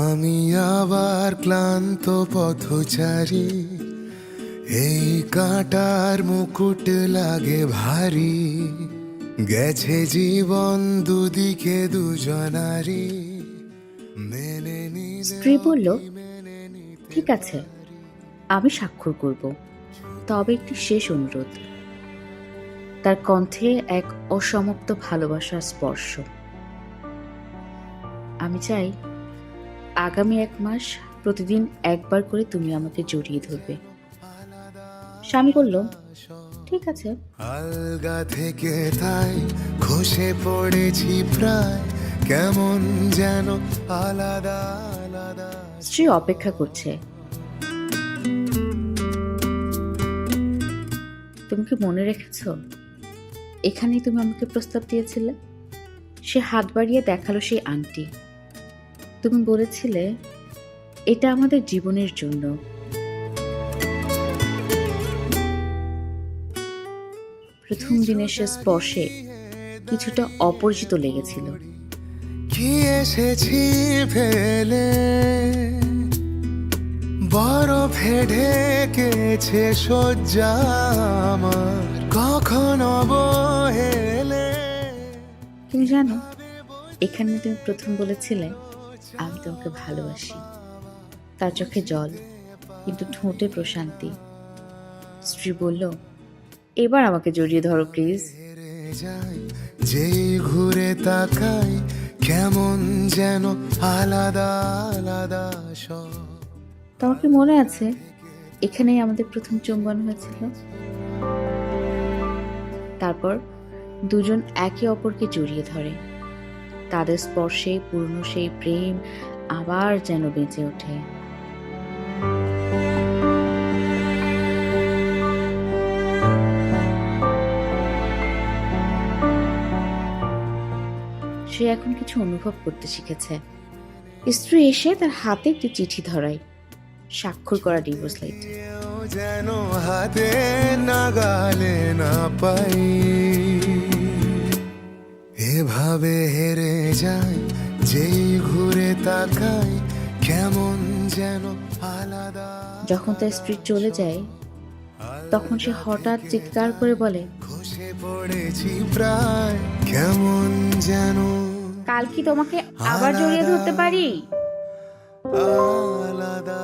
আমি আবার ক্লান্ত পথচারী, এই কাঁটার মুকুট লাগে ভারী, গেছে জীবন দুদিকে দুজনারি, মেনে নিলে স্ত্রী বলল, ঠিক আছে, আমি স্বাক্ষর করব, তবে একটি শেষ অনুরোধ। তার কণ্ঠে এক অসমাপ্ত ভালোবাসার স্পর্শ। আমি চাই আগামী 1 মাস প্রতিদিন একবার করে তুমি আমাকে জড়িয়ে ধরবে। স্বামী বলল, ঠিক আছে। আলগা থেকে তাই খসে পড়েছি প্রায়, কেমন যেন আলাদা আলাদা। স্ত্রী অপেক্ষা করছে। তুমি কি মনে রেখেছ, এখানেই তুমি আমাকে প্রস্তাব দিয়েছিলে? সে হাত বাড়িয়ে দেখালো সেই আংটি। তুমি বলেছিলে এটা আমাদের জীবনের জন্য। প্রথম দিনের সে স্পর্শে কিছুটা অপরিচিত লেগেছিল। কি এসেছি ফেলে, বরফে ঢেকেছে শয্যা আমার, কখন অবহেলে। তুমি জানো, এখানে তুমি প্রথম বলেছিলে আমি তোমাকে ভালোবাসি। তার চোখে জল, কিন্তু ঠোঁটে প্রশান্তি। স্ত্রী বলল, এবার আমাকে জড়িয়ে ধরো প্লিজ। যেই ঘুরে তাকাই, কেমন যেন আলাদা আলাদা সব। তোমার কি মনে আছে এখানেই আমাদের প্রথম চুম্বন হয়েছিল? তারপর দুজন একে অপরকে জড়িয়ে ধরে। তাদের স্পর্শে পুরনো সেই প্রেম আবার যেন বেঁচে ওঠে। সে এখন কিছু অনুভব করতে শিখেছে। স্ত্রী এসে তার হাতে একটি চিঠি ধরায়, স্বাক্ষর করা ডিভোর্স লেটার। যেন হাতে নাগালে না পাই, এভাবে হেরে যায় যেই ঘুরে তাকাই, কেমন যেন আলাদা। যখন তার স্ত্রী চলে যায়, তখন সে হঠাৎ চিৎকার করে বলে, খসে পড়েছি প্রায়, কেমন যেন কাল কি তোমাকে আবার জড়িয়ে ধরতে পারি? আলাদা।